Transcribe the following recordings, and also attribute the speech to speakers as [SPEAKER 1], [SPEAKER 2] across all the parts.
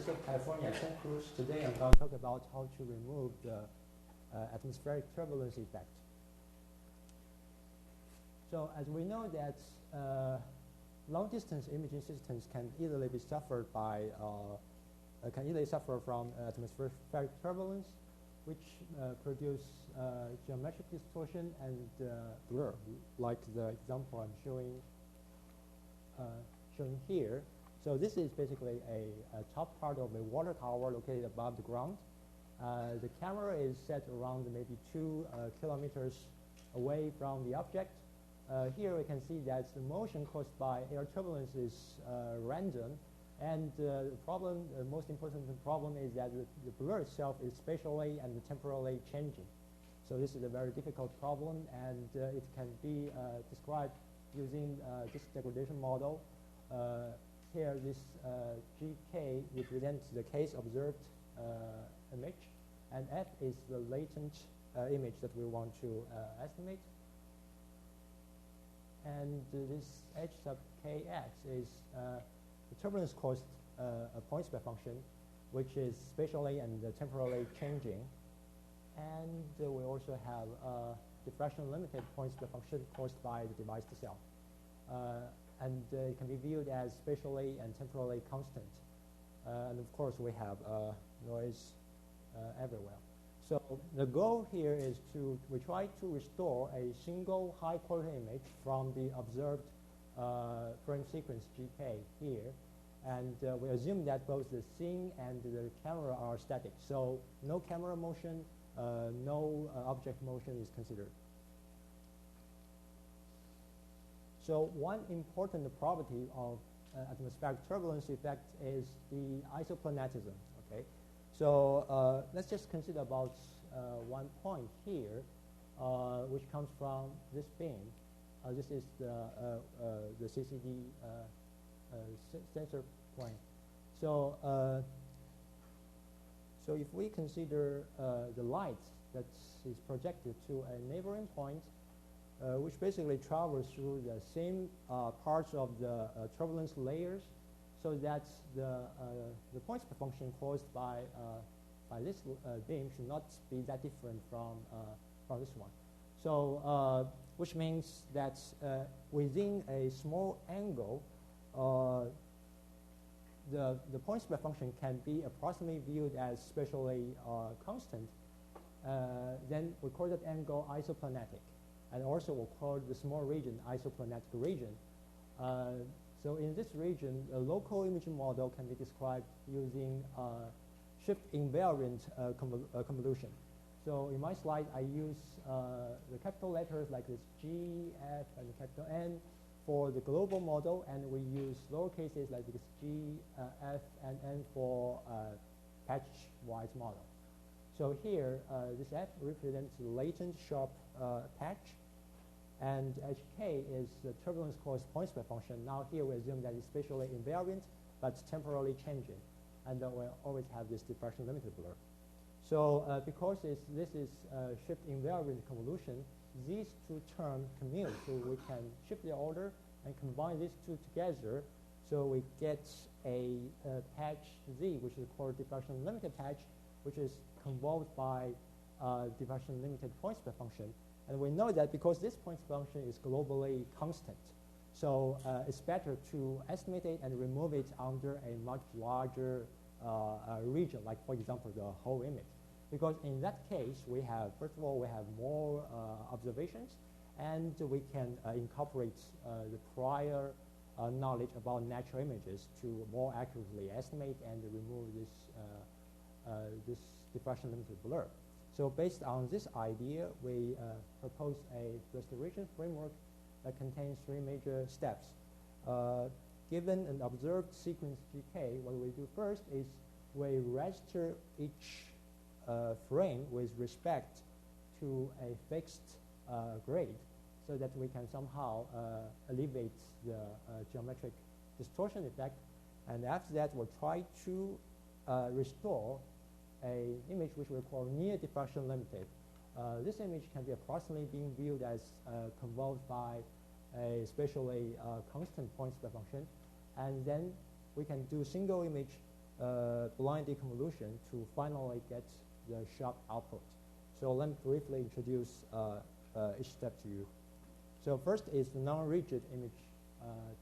[SPEAKER 1] University of California at Santa Cruz. Today I'm going to talk about how to remove the atmospheric turbulence effect. So as we know that long-distance imaging systems can easily be suffered by suffer from atmospheric turbulence, which produce geometric distortion and blur, like the example I'm showing here. So this is basically a top part of a water tower located above the ground. The camera is set around maybe 2 kilometers away from the object. Here we can see that the motion caused by air turbulence is random, and the most important problem is that the blur itself is spatially and temporally changing. So this is a very difficult problem, and it can be described using this degradation model. Here, this GK represents the case observed image, and F is the latent image that we want to estimate. And this H sub Kx is the turbulence caused a point spread function, which is spatially and temporally changing. And we also have a diffraction-limited point spread function caused by the device itself. And it can be viewed as spatially and temporally constant. And of course, we have noise everywhere. So the goal here is we try to restore a single high-quality image from the observed frame sequence GK here. And we assume that both the scene and the camera are static. So no camera motion, no object motion is considered. So one important property of atmospheric turbulence effect is the isoplanatism. Okay, so let's just consider about one point here, which comes from this beam. This is the CCD sensor point. So so if we consider the light that is projected to a neighboring point, which basically travels through the same parts of the turbulence layers, so that the point spread function caused by this beam should not be that different from this one. So which means that within a small angle, the point spread function can be approximately viewed as spatially constant. Then we call that angle isoplanatic. And also we'll call the small region isoplanatic region. So in this region, a local imaging model can be described using shift invariant convolution. So in my slide, I use the capital letters like this G, F, and capital N for the global model, and we use lower cases like this G, F, and N for patch-wise model. So here, this F represents the latent sharp patch, and HK is the turbulence caused point spread function. Now here we assume that it's spatially invariant, but temporally changing, and we always have this diffraction-limited blur. So because this is shift invariant convolution, these two terms commute, so we can shift the order and combine these two together, so we get a patch Z, which is called diffraction-limited patch, which is convolved by diffraction-limited point spread function. And we know that because this point spread function is globally constant, so it's better to estimate it and remove it under a much larger region, like for example the whole image. Because in that case, we have, first of all, we have more observations, and we can incorporate the prior knowledge about natural images to more accurately estimate and remove this diffraction-limited blur. So based on this idea, we propose a restoration framework that contains 3 major steps. Given an observed sequence GK, what we do first is we register each frame with respect to a fixed grade, so that we can somehow alleviate the geometric distortion effect. And after that, we'll try to restore an image which we call Near-Diffraction-limited. This image can be approximately being viewed as convolved by a spatially constant point spread function. And then we can do single image blind deconvolution to finally get the sharp output. So let me briefly introduce each step to you. So first is the non-rigid image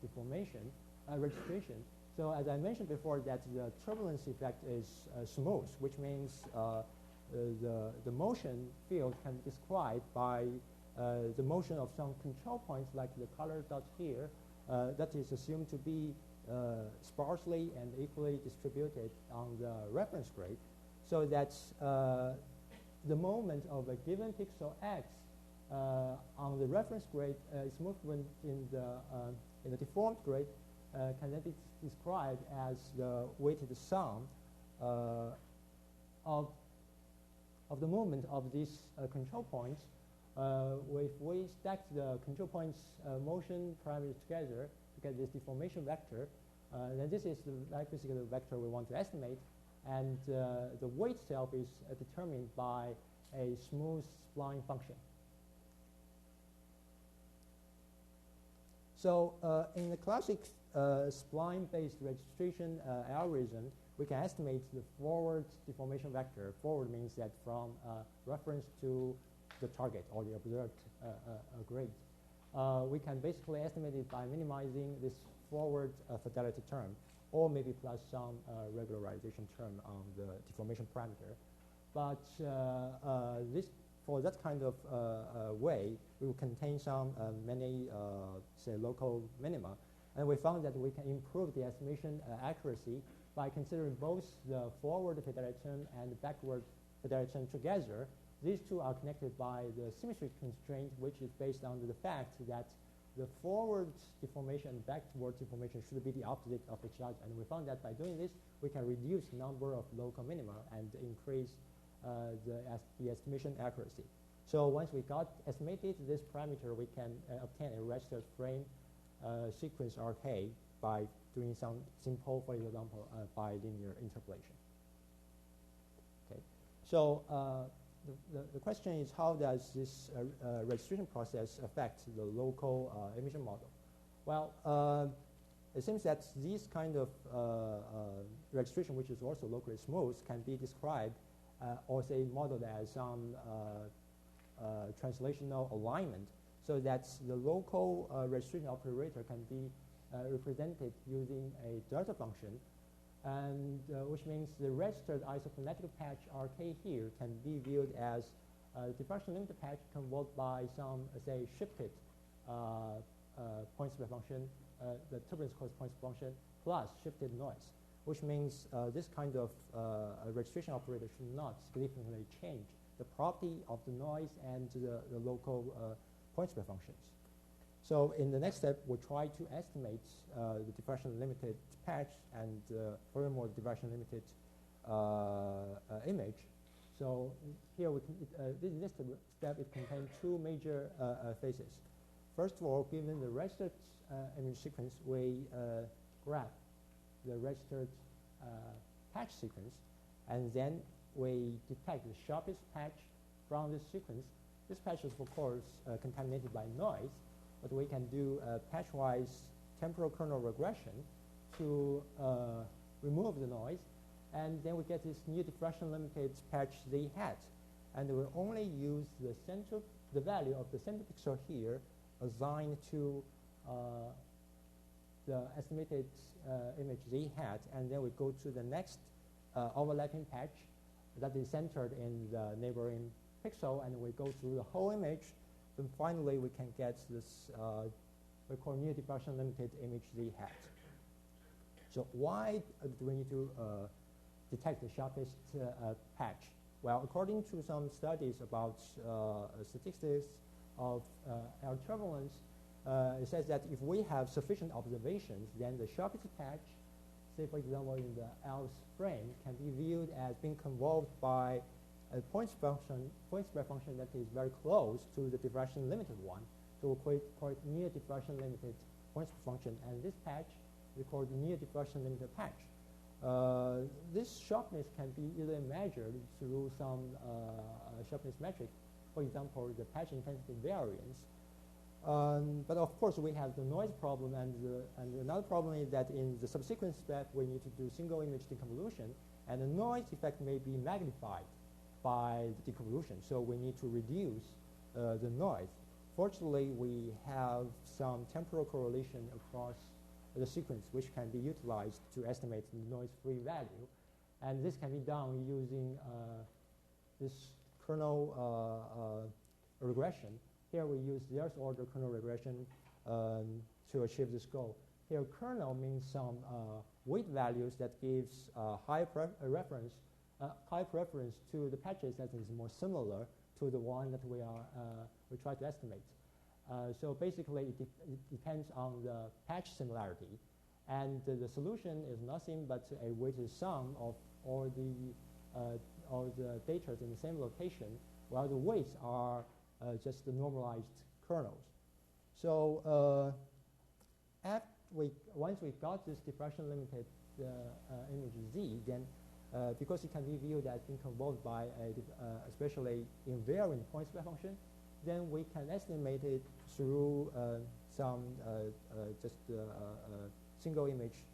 [SPEAKER 1] deformation registration. So as I mentioned before, that the turbulence effect is smooth, which means the motion field can be described by the motion of some control points, like the color dots here, that is assumed to be sparsely and equally distributed on the reference grid, so that the moment of a given pixel x on the reference grid, its movement in the deformed grid can then be described as the weighted sum of the movement of these control points. If we stack the control points motion parameters together to get this deformation vector, then this is basically the vector we want to estimate, and the weight itself is determined by a smooth spline function. So in the classic spline-based registration algorithm, we can estimate the forward deformation vector. Forward means that from reference to the target or the observed grid. We can basically estimate it by minimizing this forward fidelity term, or maybe plus some regularization term on the deformation parameter. But for that kind of way, we will contain some many, say, local minima. And we found that we can improve the estimation accuracy by considering both the forward fidelity term and the backward fidelity term together. These two are connected by the symmetry constraint, which is based on the fact that the forward deformation and backward deformation should be the opposite of each other. And we found that by doing this, we can reduce the number of local minima and increase the estimation accuracy. So once we got estimated this parameter, we can obtain a registered frame sequence RK by doing some simple, for example, bilinear interpolation. Okay, so the question is, how does this registration process affect the local emission model? Well, it seems that this kind of registration, which is also locally smooth, can be described or say modeled as some translational alignment, so that the local registration operator can be represented using a delta function, and which means the registered isoplanatic patch RK here can be viewed as a diffraction-limited patch controlled by some, say, shifted points per function, the turbulence cost points per function, plus shifted noise, which means this kind of registration operator should not significantly change the property of the noise and the local points per functions. So in the next step, we'll try to estimate the diffraction-limited patch and furthermore diffraction-limited image. So here we can, this step, it contains two major phases. First of all, given the registered image sequence, we graph the registered patch sequence, and then we detect the sharpest patch from this sequence. This patch is, of course, contaminated by noise, but we can do patch-wise temporal kernel regression to remove the noise, and then we get this near-diffraction-limited patch Z hat, and we only use the value of the center pixel here assigned to the estimated image Z hat, and then we go to the next overlapping patch that is centered in the neighboring pixel, and we go through the whole image. Then finally, we can get this we call near-diffraction-limited image Z hat. So why do we need to detect the sharpest patch? Well, according to some studies about statistics of air turbulence, it says that if we have sufficient observations, then the sharpest patch, say for example in the L's frame, can be viewed as being convolved by a points per function that is very close to the diffraction-limited one. So we call it near-diffraction-limited points per function, and this patch we call the near-diffraction-limited patch. This sharpness can be either measured through some sharpness metric, for example, the patch intensity variance, But of course, we have the noise problem, and another problem is that in the subsequent step, we need to do single image deconvolution, and the noise effect may be magnified by the deconvolution. So we need to reduce the noise. Fortunately, we have some temporal correlation across the sequence, which can be utilized to estimate the noise-free value. And this can be done using this kernel regression. Here we use zeroth order kernel regression to achieve this goal. Here, kernel means some weight values that gives high preference to the patches that is more similar to the one that we try to estimate. So basically, it depends on the patch similarity, and the solution is nothing but a weighted sum of all the data in the same location, while the weights are just the normalized kernels. So once we got this diffraction-limited image Z, then because it can be viewed as being convolved by especially invariant point square function, then we can estimate it through some single image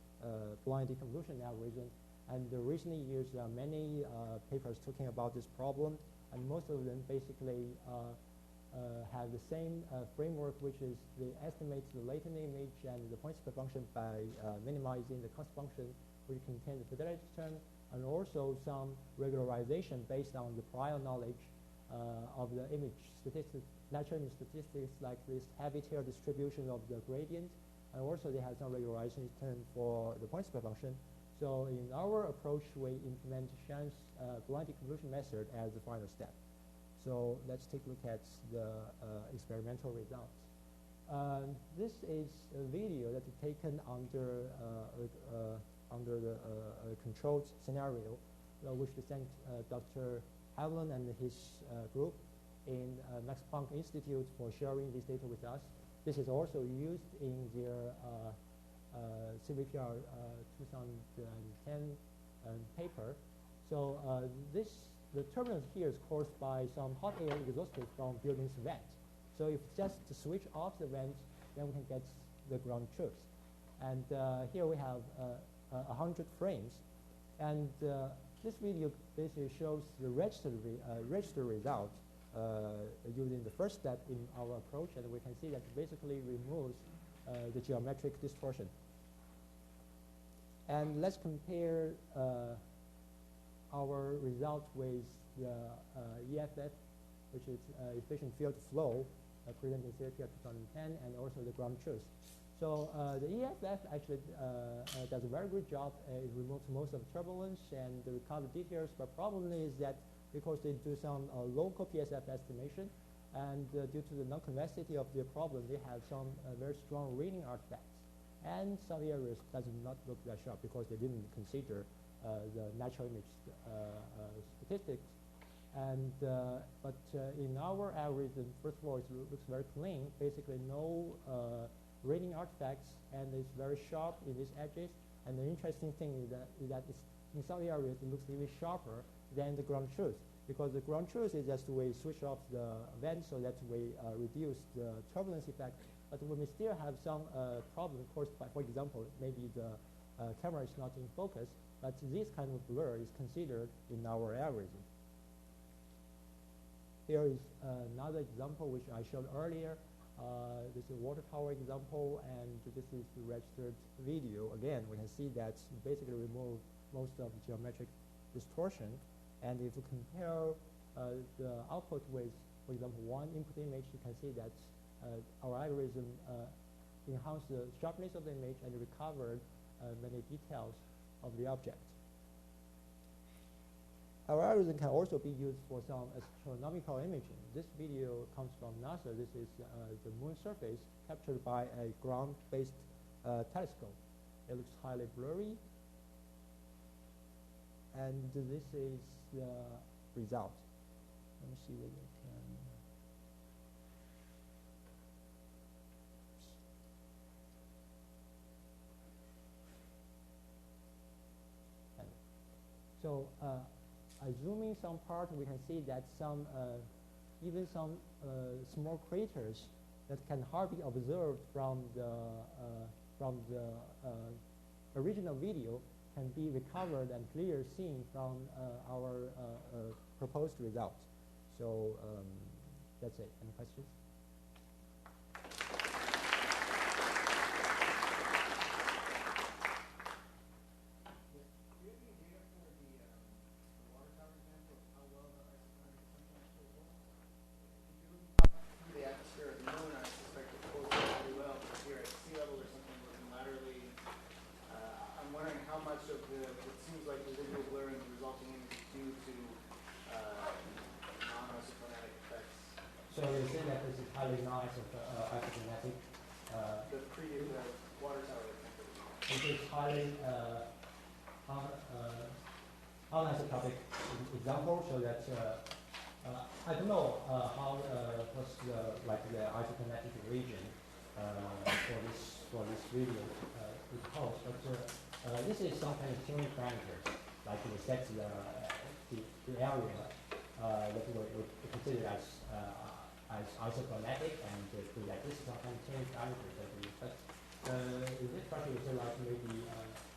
[SPEAKER 1] blind deconvolution algorithm. And in recent years, there are many papers talking about this problem, and most of them basically have the same framework, which is they estimate the latent image and the point square function by minimizing the cost function, which contains the fidelity term, and also some regularization based on the prior knowledge of the image statistics, natural image statistics, like this heavy tail distribution of the gradient, and also they have some regularization for the point square function. So in our approach, we implement Xiang's blind deconvolution method as the final step. So let's take a look at the experimental results. This is a video that is taken under the controlled scenario, which we sent Dr. Mellon and his group in Max Planck Institute for sharing this data with us. This is also used in their CVPR 2010 paper. So the turbulence here is caused by some hot air exhausted from building's vent. So if just to switch off the vent, then we can get the ground truth. And here we have 100 frames. And this video basically shows the register result using the first step in our approach, and we can see that it basically removes the geometric distortion. And let's compare our result with the EFF, which is efficient field flow, presented in CVPR 2010, and also the ground truth. So the EFF actually does a very good job. It removes most of the turbulence and the recovered details, but problem is that because they do some local PSF estimation, and due to the non-convexity of their problem, they have some very strong reading artifacts. And some areas does not look that sharp because they didn't consider the natural image statistics. And but in our algorithm, first of all, it looks very clean. Basically, no reading artifacts, and it's very sharp in these edges. And the interesting thing is that it's, in some areas it looks even sharper than the ground truth, because the ground truth is just we switch off the vent so that we reduce the turbulence effect. But we may still have some problem caused by, for example, maybe the camera is not in focus, but this kind of blur is considered in our algorithm. Here is another example which I showed earlier. This is a water tower example, and this is the registered video. Again, we can see that basically remove most of the geometric distortion. And if you compare the output with, for example, one input image, you can see that our algorithm enhanced the sharpness of the image and recovered many details of the object. Our algorithm can also be used for some astronomical imaging. This video comes from NASA. This is the moon surface captured by a ground-based telescope. It looks highly blurry. And this is the result. Let me see whether I can. So zooming some part, we can see that some even some small craters that can hardly be observed from the original video can be recovered and clearly seen from our proposed results. So that's it. Any questions? So you say that this is highly non-isoplanatic.
[SPEAKER 2] The previous water tower.
[SPEAKER 1] It is highly anisotropic example, so that I don't know how what's the isoplanatic region for this region is called, but this is some kind of tuning parameters, like we set the area that we consider as isoplanatic, and that this is some kind of tuning parameters that we use. But in this practice, we say like maybe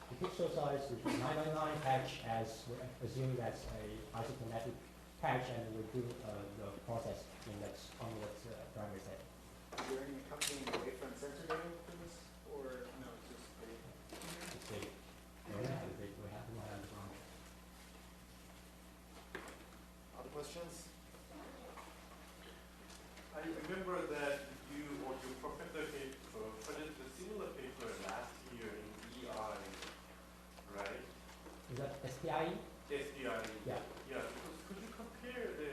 [SPEAKER 1] the pixel size is 999 patch, as we assume that's a isoplanatic patch, and we do the process in that on that primary set.
[SPEAKER 2] Is there any accompanying wavefront sensor data for this, or no? It's just big.
[SPEAKER 1] It's big. We have the big. We have the one.
[SPEAKER 2] Other questions?
[SPEAKER 3] I remember that you or your professor produced a similar paper last year in EI, right?
[SPEAKER 1] Is that SPIE?
[SPEAKER 3] SPI.
[SPEAKER 1] Yeah.
[SPEAKER 3] Yeah. Could you compare the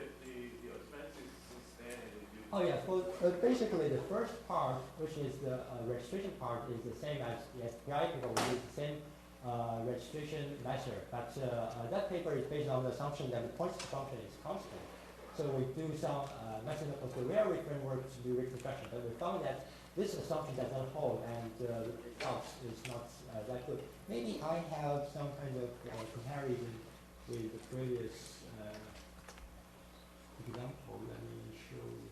[SPEAKER 3] advances since then?
[SPEAKER 1] Oh yeah. Well, basically the first part, which is the registration part, is the same as the SPI paper. We use the same registration measure, but that paper is based on the assumption that the point function is constant. So we do some method of posteriori framework to do reconstruction, but we found that this assumption does not hold, and the results is not that good. Maybe I have some kind of comparison with the previous example. Let me show you.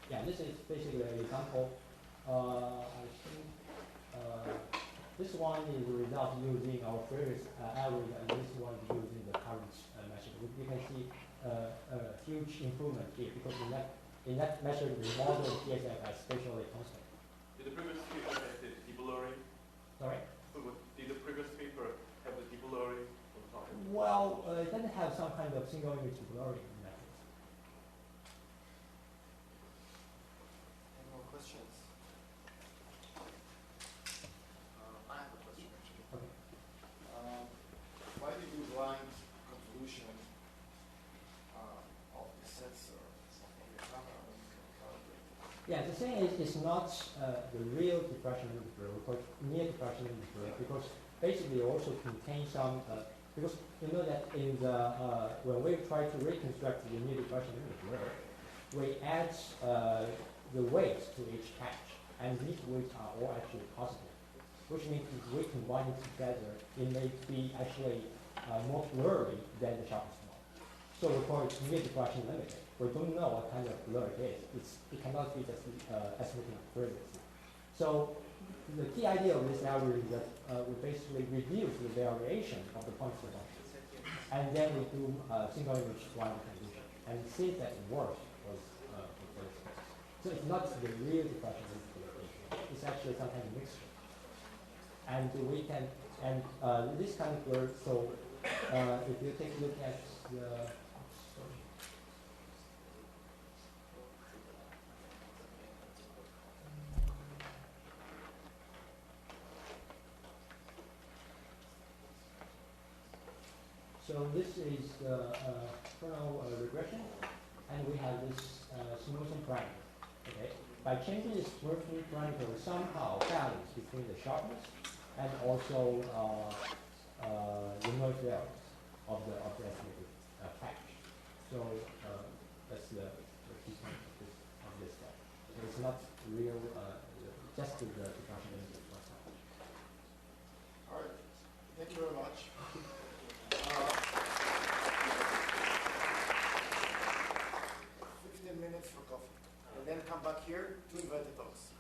[SPEAKER 1] Yeah, this is basically an example. I think this one is the result using our previous algorithm, and this one is using the current method. You can see a huge improvement here, because in that method we model the PSF as spatially constant.
[SPEAKER 3] Did the previous paper have the deblurring?
[SPEAKER 1] Sorry?
[SPEAKER 3] Did the previous paper have the deblurring on top?
[SPEAKER 1] Well, it doesn't have some kind of single image deblurring method.
[SPEAKER 2] Any more questions? I have a question actually.
[SPEAKER 1] Okay.
[SPEAKER 2] Why do you do blind convolution of the sensor in the camera when you can calibrate it?
[SPEAKER 1] Yeah, the thing is, it's not the real diffraction-limited blur, but near-diffraction-limited blur, because basically it also contains some, because you know that in the, when we try to reconstruct the near-diffraction-limited blur, we add the weights to each patch, and these weights are all actually positive, which means if we combine it together, it may be actually more blurry than the sharpest one. So we call it near-diffraction-limited. We don't know what kind of blur it is. It cannot be just estimating frequency. So the key idea of this algorithm is that we basically reduce the variation of the point function, and then we do single image blind convolution, and see that it works with this. So it's not the real diffraction interpretation. It's actually some kind of mixture. And we can, and this kind of blur, so if you take a look at the, so this is the kernel regression, and we have this smoothing parameter. Okay, by changing this smoothing parameter, we somehow balance between the sharpness and also the noise values of the estimated patch. So that's the key point of this step. So it's not real, just the diffraction limited.
[SPEAKER 4] coffee. And then come back here to inverted talks.